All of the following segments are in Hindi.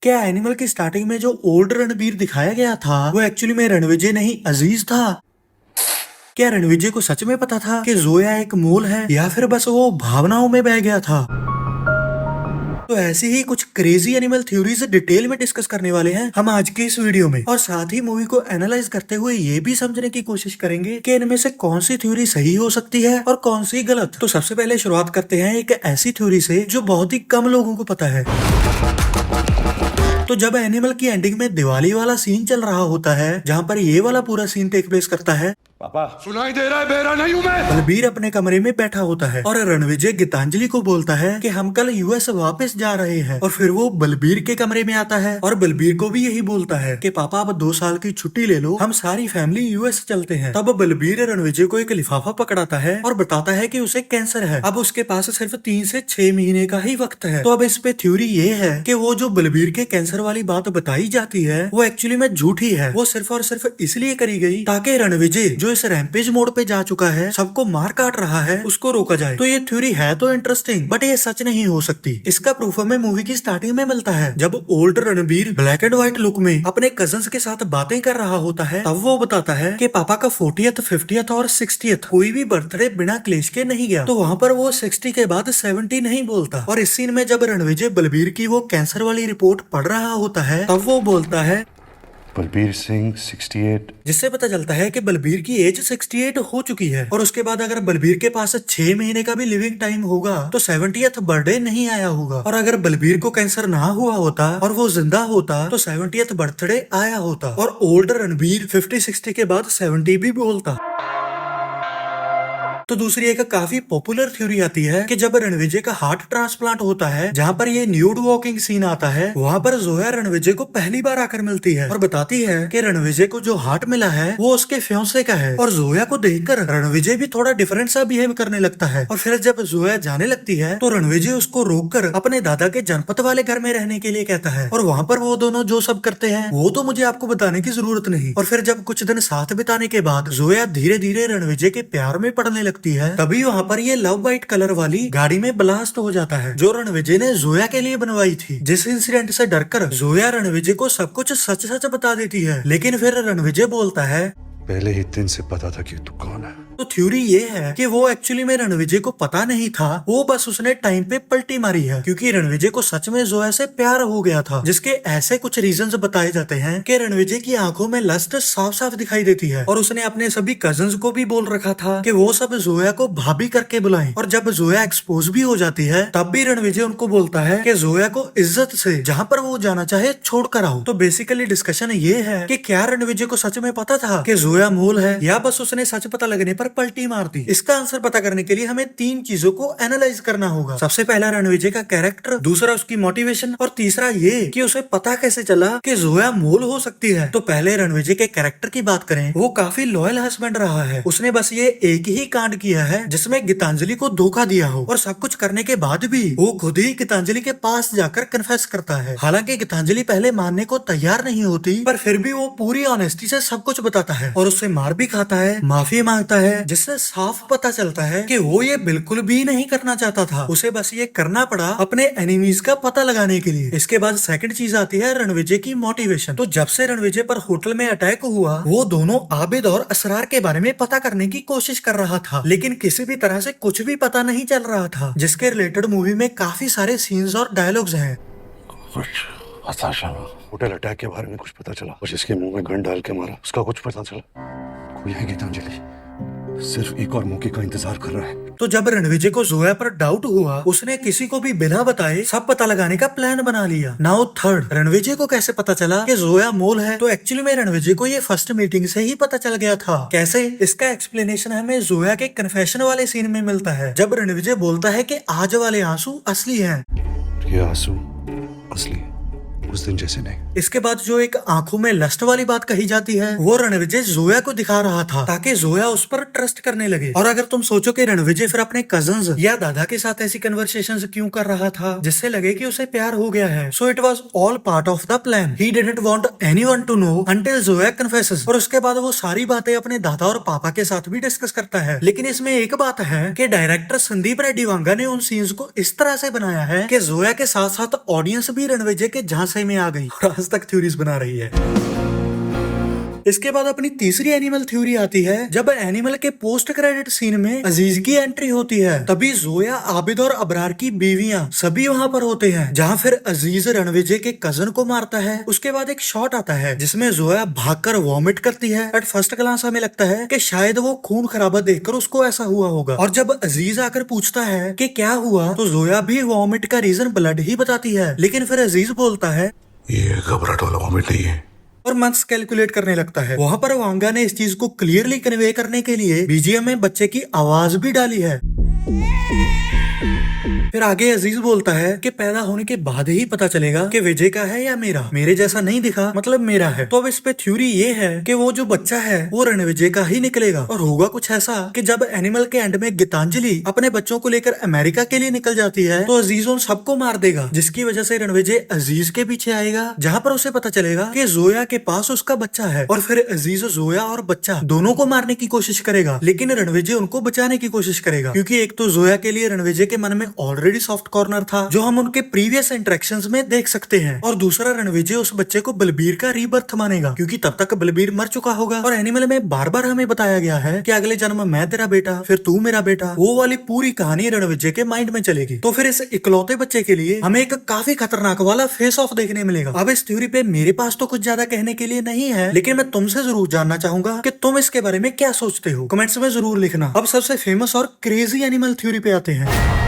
क्या एनिमल की स्टार्टिंग में जो ओल्ड रणबीर दिखाया गया था वो एक्चुअली में रणविजय नहीं अजीज था? क्या रणविजय को सच में पता था कि जोया एक मोल है या फिर बस वो भावनाओं में बह गया था? तो ऐसी ही कुछ क्रेजी एनिमल थ्योरीज डिटेल में डिस्कस करने वाले हैं हम आज की इस वीडियो में, और साथ ही मूवी को एनालाइज करते हुए ये भी समझने की कोशिश करेंगे कि इनमें से कौन सी थ्योरी सही हो सकती है और कौन सी गलत। तो सबसे पहले शुरुआत करते हैं एक ऐसी थ्योरी से जो बहुत ही कम लोगों को पता है। तो जब एनिमल की एंडिंग में दिवाली वाला सीन चल रहा होता है जहाँ पर ये वाला पूरा सीन टेक प्लेस करता है, पापा सुनाई दे रहा है, बेरा नहीं हूँ मैं। बलबीर अपने कमरे में बैठा होता है और रणविजय गीतांजलि को बोलता है कि हम कल यूएस वापस जा रहे हैं, और फिर वो बलबीर के कमरे में आता है और बलबीर को भी यही बोलता है कि पापा अब 2 साल की छुट्टी ले लो, हम सारी फैमिली यूएस चलते हैं। तब बलबीर रणविजय को एक लिफाफा पकड़ाता है और बताता है कि उसे कैंसर है, अब उसके पास सिर्फ 3 से 6 महीने का ही वक्त है। तो अब इस पे थ्योरी ये है कि वो जो बलबीर के कैंसर वाली बात बताई जाती है वो एक्चुअली में झूठी है, वो सिर्फ और सिर्फ इसलिए करी गई ताकि रणविजय जो इस रैम्पेज मोड पे जा चुका है, सबको मार काट रहा है, उसको रोका जाए। तो ये थ्योरी है तो इंटरेस्टिंग, बट ये सच नहीं हो सकती। इसका प्रूफ हमें मूवी की स्टार्टिंग में मिलता है जब old Ranbir black and white look में अपने कजन्स के साथ बातें कर रहा होता है, तब वो बताता है कि पापा का 40th 50th और 60th कोई भी बर्थडे बिना क्लेश के नहीं गया। तो वहाँ पर वो 60 के बाद 70 नहीं बोलता। और इस सीन में जब रणविजय बलबीर की वो कैंसर वाली रिपोर्ट पढ़ रहा होता है तब वो बोलता है बलबीर सिंह 68। जिससे पता चलता है कि बलबीर की एज 68 हो चुकी है। और उसके बाद अगर बलबीर के पास 6 महीने का भी लिविंग टाइम होगा तो 70th बर्थडे नहीं आया होगा, और अगर बलबीर को कैंसर ना हुआ होता और वो जिंदा होता तो 70th बर्थडे आया होता, और ओल्ड रणबीर 50-60 के बाद 70 भी बोलता। तो दूसरी एक काफी पॉपुलर थ्योरी आती है कि जब रणविजय का हार्ट ट्रांसप्लांट होता है, जहाँ पर ये न्यूड वॉकिंग सीन आता है, वहाँ पर जोया रणविजय को पहली बार आकर मिलती है और बताती है कि रणविजय को जो हार्ट मिला है वो उसके फियांसे का है। और जोया को देखकर रणविजय भी थोड़ा डिफरेंट सा बिहेव करने लगता है, और फिर जब जोया जाने लगती है तो रणविजय उसको रोककर अपने दादा के जनपद वाले घर में रहने के लिए कहता है, और वहाँ पर वो दोनों जो सब करते हैं वो तो मुझे आपको बताने की जरूरत नहीं। और फिर जब कुछ दिन साथ बिताने के बाद जोया धीरे धीरे रणविजय के प्यार में पड़ने लगती है, तभी वहाँ पर ये लव वाइट कलर वाली गाड़ी में ब्लास्ट हो जाता है जो रणविजय ने जोया के लिए बनवाई थी। जिस इंसिडेंट से डरकर जोया रणविजय को सब कुछ सच सच बता देती है, लेकिन फिर रणविजय बोलता है पहले ही दिन से पता था कि तू कौन है। तो थ्योरी ये है कि वो एक्चुअली में रणविजय को पता नहीं था, वो बस उसने टाइम पे पलटी मारी है, क्योंकि रणविजय को सच में जोया से प्यार हो गया था। जिसके ऐसे कुछ रीजंस बताए जाते हैं कि रणविजय की आंखों में लस्ट साफ साफ दिखाई देती है, और उसने अपने सभी कजन्स को भी बोल रखा था कि वो सब जोया को भाभी करके बुलाएं। और जब जोया एक्सपोज भी हो जाती है तब भी रणविजय उनको बोलता है कि जोया को इज्जत से जहाँ पर वो जाना चाहे छोड़ कर आओ। तो बेसिकली डिस्कशन ये है कि क्या रणविजय को सच में पता था कि जोया मोल है, या बस उसने सच पता लगने पर पलटी मार दी। इसका आंसर पता करने के लिए हमें 3 चीजों को एनालाइज करना होगा। सबसे पहला रणविजय का कैरेक्टर, दूसरा उसकी मोटिवेशन, और तीसरा ये कि उसे पता कैसे चला कि जोया मोल हो सकती है। तो पहले रणविजय के कैरेक्टर की बात करें, वो काफी लॉयल हस्बैंड रहा है। उसने बस ये एक ही कांड किया है जिसमें गीतांजलि को धोखा दिया हो, और सब कुछ करने के बाद भी वो खुद ही गीतांजलि के पास जाकर कन्फेस करता है। हालांकि गीतांजलि पहले मानने को तैयार नहीं होती, पर फिर भी वो पूरी ऑनेस्टी से सब कुछ बताता है और उससे मार भी खाता है, माफी मांगता है, जिससे साफ पता चलता है कि वो ये बिल्कुल भी नहीं करना चाहता था, उसे बस ये करना पड़ा अपने एनिमीज का पता लगाने के लिए। इसके बाद सेकंड चीज आती है रणविजय की मोटिवेशन। तो जब से रणविजय पर होटल में अटैक हुआ, वो दोनों आबिद और असरार के बारे में पता करने की कोशिश कर रहा था, लेकिन किसी भी तरह से कुछ भी पता नहीं चल रहा था, जिसके रिलेटेड मूवी में काफी सारे सीन्स और डायलॉग्स हैं। होटल अटैक के बारे में कुछ पता चला, और जिसके मुंह में गन डाल के मारा उसका कुछ पता चला। कोई है गीतांजलि, सिर्फ एक और मौके का इंतजार कर रहा है। तो जब रणविजय को जोया पर डाउट हुआ, उसने किसी को भी बिना बताए सब पता लगाने का प्लान बना लिया। नाउ थर्ड, रणविजय को कैसे पता चला कि जोया मोल है? तो एक्चुअली में रणविजय को ये फर्स्ट मीटिंग से ही पता चल गया था। कैसे? इसका एक्सप्लेनेशन हमें जोया के कन्फेशन वाले सीन में मिलता है, जब रणविजय बोलता है कि आज वाले आंसू असली हैं। ये आंसू असली, उस दिन जैसे नहीं। इसके बाद जो एक आंखों में लस्ट वाली बात कही जाती है, वो रणविजय जोया को दिखा रहा था ताकि जोया उस पर ट्रस्ट करने लगे। और अगर तुम सोचो कि रणविजय फिर अपने कजन्स या दादा के साथ ऐसी कन्वर्सेशंस क्यों कर रहा था जिससे लगे कि उसे प्यार हो गया है, so it was all part of the plan. He didn't want anyone to know until Zoya confesses. और उसके बाद वो सारी बातें अपने दादा और पापा के साथ भी डिस्कस करता है। लेकिन इसमें एक बात है कि डायरेक्टर संदीप रेड्डी वांगा ने उन सीन्स को इस तरह से बनाया है कि जोया के साथ साथ ऑडियंस भी रणविजय के झांसे में आ गई और आज तक थ्योरीज बना रही है। इसके बाद अपनी तीसरी एनिमल थ्योरी आती है जब एनिमल के पोस्ट क्रेडिट सीन में अजीज की एंट्री होती है। तभी जोया, आबिद और अबरार की बीवियां सभी वहाँ पर होते हैं, जहाँ फिर अजीज रणविजय के कजन को मारता है। उसके बाद एक शॉट आता है जिसमें जोया भागकर वॉमिट करती है। एट फर्स्ट ग्लांस हमें लगता है कि शायद वो खून खराबा देखकर उसको ऐसा हुआ होगा, और जब अजीज आकर पूछता है कि क्या हुआ तो जोया भी वॉमिट का रीजन ब्लड ही बताती है। लेकिन फिर अजीज बोलता है ये घबराहट वाला वॉमिट नहीं है, और मंथ्स कैलकुलेट करने लगता है। वहाँ पर वांगा ने इस चीज को क्लियरली कन्वे करने के लिए बीजीएम में बच्चे की आवाज भी डाली है। फिर आगे अजीज बोलता है कि पैदा होने के बाद ही पता चलेगा कि विजय का है या मेरा, मेरे जैसा नहीं दिखा मतलब मेरा है। तो अब इस पे थ्योरी ये है कि वो जो बच्चा है वो रणविजय का ही निकलेगा, और होगा कुछ ऐसा कि जब एनिमल के एंड में गीतांजलि अपने बच्चों को लेकर अमेरिका के लिए निकल जाती है तो अजीज उन सबको मार देगा, जिसकी वजह से रणविजय अजीज के पीछे आएगा, जहाँ पर उसे पता चलेगा कि जोया के पास उसका बच्चा है। और फिर अजीज जोया और बच्चा दोनों को मारने की कोशिश करेगा, लेकिन रणविजय उनको बचाने की कोशिश करेगा, क्योंकि एक तो जोया के लिए रणविजय के मन में ऑलरेडी सॉफ्ट कॉर्नर था जो हम उनके प्रीवियस इंटरेक्शंस में देख सकते हैं, और दूसरा रणविजय उस बच्चे को बलबीर का रीबर्थ मानेगा, क्योंकि तब तक बलबीर मर चुका होगा। और एनिमल में बार बार हमें बताया गया है कि अगले जन्म मैं तेरा बेटा, फिर तू मेरा बेटा, वो वाली पूरी कहानी रणविजय के माइंड में चलेगी। तो फिर इस इकलौते बच्चे के लिए हमें एक काफी खतरनाक वाला फेस ऑफ देखने मिलेगा। अब इस थ्योरी पे मेरे पास तो कुछ ज्यादा कहने के लिए नहीं है, लेकिन मैं तुमसे जरूर जानना चाहूंगा कि तुम इसके बारे में क्या सोचते हो, कमेंट्स में जरूर लिखना। अब सबसे फेमस और क्रेजी एनिमल थ्योरी पे आते हैं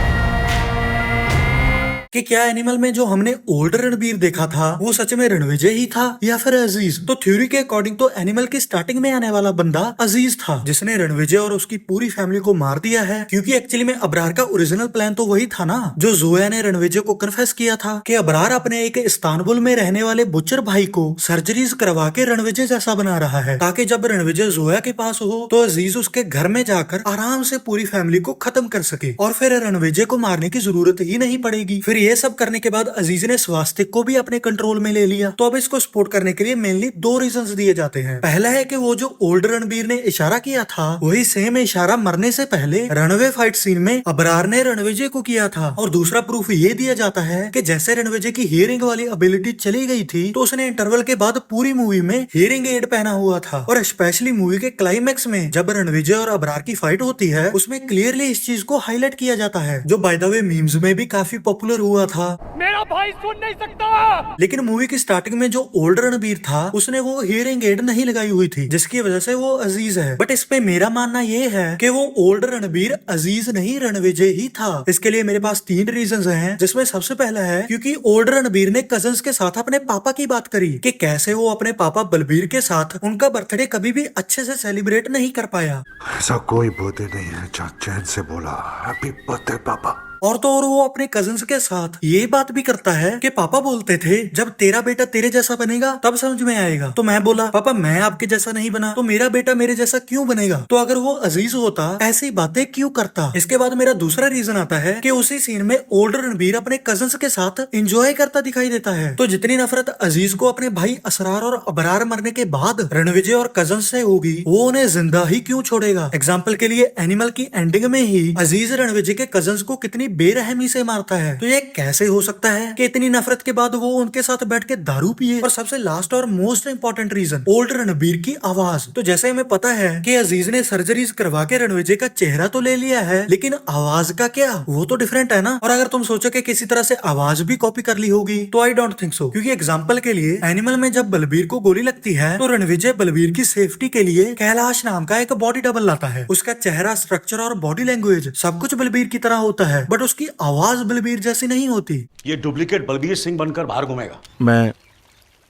कि क्या एनिमल में जो हमने ओल्ड रणबीर देखा था वो सच में रणविजय ही था या फिर अजीज। तो थ्योरी के अकॉर्डिंग तो एनिमल की स्टार्टिंग में आने वाला बंदा अजीज था, जिसने रणविजय और उसकी पूरी फैमिली को मार दिया है, क्योंकि एक्चुअली में अबरार का ओरिजिनल प्लान तो वही था ना, जो जोया ने रणविजय को कन्फेस किया था कि अबरार अपने एक इस्तानबुल में रहने वाले बुचर भाई को सर्जरीज करवा के रणविजय जैसा बना रहा है, ताकि जब रणविजय जोया के पास हो तो अजीज उसके घर में जाकर आराम से पूरी फैमिली को खत्म कर सके, और फिर रणविजय को मारने की जरूरत ही नहीं पड़ेगी। फिर ये सब करने के बाद अजीज ने स्वास्तिक को भी अपने कंट्रोल में ले लिया। तो अब इसको सपोर्ट करने के लिए मेनली दो रीजंस दिए जाते हैं। पहला है कि वो जो ओल्ड रणबीर ने इशारा किया था वही सेम इशारा मरने से पहले रनवे फाइट सीन में अबरार ने रणविजय को किया था, और दूसरा प्रूफ ये दिया जाता है कि जैसे रणविजय की हियरिंग वाली एबिलिटी चली गई थी तो उसने इंटरवल के बाद पूरी मूवी में हियरिंग एड पहना हुआ था, और स्पेशली मूवी के क्लाइमैक्स में जब रणविजय और अबरार की फाइट होती है उसमें क्लियरली इस चीज को हाईलाइट किया जाता है, जो बाय द वे मीम्स में भी काफी पॉपुलर हुआ था। मेरा भाई सुन नहीं सकता। लेकिन मूवी की स्टार्टिंग में जो ओल्ड रणबीर था उसने वो हियरिंग एड नहीं लगाई हुई थी, जिसकी वजह से वो अजीज है। बट इस पे मेरा मानना ये है कि वो ओल्ड रणबीर अजीज नहीं रणविजय ही था। इसके लिए मेरे पास 3 रीजंस हैं, जिसमें सबसे पहला है क्योंकि ओल्ड रणबीर ने कजन्स के साथ अपने पापा की बात करी कि कैसे वो अपने पापा बलबीर के साथ उनका बर्थडे कभी भी अच्छे से सेलिब्रेट नहीं कर पाया। ऐसा कोई बर्थडे नहीं है जहाँ चैन से बोला हैप्पी बर्थडे पापा। और तो और वो अपने कजिन्स के साथ ये बात भी करता है कि पापा बोलते थे जब तेरा बेटा तेरे जैसा बनेगा तब समझ में आएगा। तो मैं बोला पापा मैं आपके जैसा नहीं बना तो मेरा बेटा मेरे जैसा क्यों बनेगा। तो अगर वो अजीज होता ऐसी बातें क्यों करता। इसके बाद मेरा दूसरा रीजन आता है कि उसी सीन में ओल्ड रणबीर अपने कजिन्स के साथ एंजॉय करता दिखाई देता है। तो जितनी नफरत अजीज को अपने भाई असरार और अबरार मरने के बाद रणविजय और कजिन्स से होगी वो उन्हें जिंदा ही क्यों छोड़ेगा। एग्जाम्पल के लिए एनिमल की एंडिंग में ही अजीज रणविजय के कजिन्स को कितनी बेरहमी से मारता है। तो ये कैसे हो सकता है कि इतनी नफरत के बाद वो उनके साथ बैठ के दारू पिए। और सबसे लास्ट और most important reason old Ranbir की आवाज। तो जैसे हमें पता है कि अजीज ने सर्जरीज करवा के रणविजय का चेहरा तो ले लिया है, लेकिन आवाज का क्या, वो तो डिफरेंट है ना। और अगर तुम सोचो कि किसी तरह से आवाज भी कॉपी कर ली होगी तो आई डोंट थिंक सो, क्योंकि एग्जाम्पल के लिए एनिमल में जब बलबीर को गोली लगती है तो रणविजय बलबीर की सेफ्टी के लिए कैलाश नाम का एक बॉडी डबल लाता है। उसका चेहरा, स्ट्रक्चर और बॉडी लैंग्वेज सब कुछ बलबीर की तरह होता है, बट उसकी आवाज बलबीर जैसी नहीं होती। ये डुप्लीकेट बलबीर सिंह बनकर बाहर घूमेगा। मैं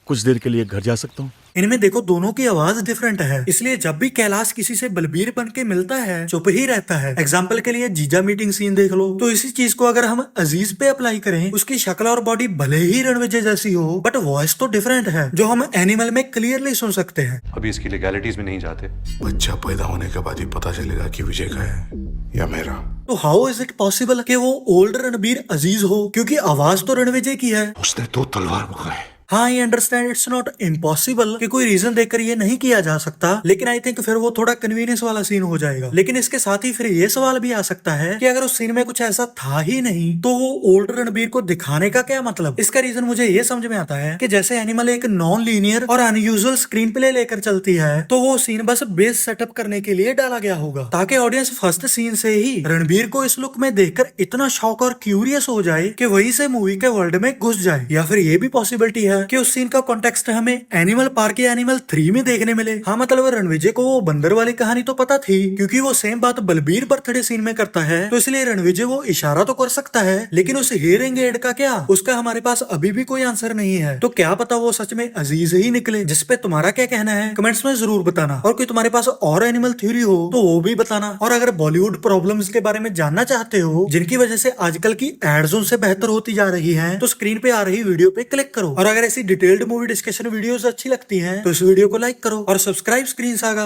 कुछ देर के लिए घर जा सकता हूँ। इनमें देखो दोनों की आवाज डिफरेंट है, इसलिए जब भी कैलाश किसी से बलबीर बन के मिलता है चुप ही रहता है। एग्जाम्पल के लिए जीजा मीटिंग सीन देख लो। तो इसी चीज को अगर हम अजीज पे अप्लाई करें, उसकी शक्ल और बॉडी भले ही रणविजय जैसी हो बट वॉइस तो डिफरेंट है, जो हम एनिमल में क्लियरली सुन सकते हैं। अभी इसकी लीगैलिटीज में नहीं जाते। बच्चा पैदा होने के बाद ही पता चलेगा कि विजय का है या मेरा। तो हाउ इज इट पॉसिबल कि वो ओल्ड रणबीर अजीज हो, क्योंकि आवाज तो रणविजय की है। उसने 2 तलवार उठाए। हाँ, I understand it's not impossible कि कोई रीजन देकर ये नहीं किया जा सकता, लेकिन आई थिंक फिर वो थोड़ा कन्वीनियंस वाला सीन हो जाएगा। लेकिन इसके साथ ही फिर ये सवाल भी आ सकता है कि अगर उस सीन में कुछ ऐसा था ही नहीं तो वो ओल्ड रणबीर को दिखाने का क्या मतलब। इसका रीजन मुझे ये समझ में आता है कि जैसे एनिमल एक नॉन लीनियर और अनयूजुअल स्क्रीन प्ले लेकर चलती है, तो वो सीन बस बेस सेटअप करने के लिए डाला गया होगा ताकि ऑडियंस फर्स्ट सीन से ही रणबीर को इस लुक में देखकर इतना शॉक और क्यूरियस हो जाए कि वहीं से मूवी के वर्ल्ड में घुस जाए। या फिर ये भी पॉसिबिलिटी है कि उस सीन का कॉन्टेक्स्ट हमें एनिमल पार्क या एनिमल 3 में देखने मिले। हाँ, मतलब रणविजय को वो बंदर वाली कहानी तो पता थी, क्योंकि वो सेम बात बलबीर बर्थडे सीन में करता है, तो इसलिए रणविजय वो इशारा तो कर सकता है, लेकिन उस हियरिंग एड का क्या, उसका हमारे पास अभी भी कोई आंसर नहीं है। तो क्या पता वो सच में अजीज ही निकले। जिसपे तुम्हारा क्या कहना है कमेंट्स में जरूर बताना, और कोई तुम्हारे पास और एनिमल थ्योरी हो तो वो भी बताना। और अगर बॉलीवुड प्रॉब्लम्स के बारे में जानना चाहते हो जिनकी वजह से आजकल की एड्स उनसे बेहतर होती जा रही हैं, तो स्क्रीन पे आ रही वीडियो पे क्लिक करो। और अगर ऐसी डिटेल्ड मूवी डिस्कशन वीडियोस अच्छी लगती हैं तो इस वीडियो को लाइक करो और सब्सक्राइब स्क्रीन सागा।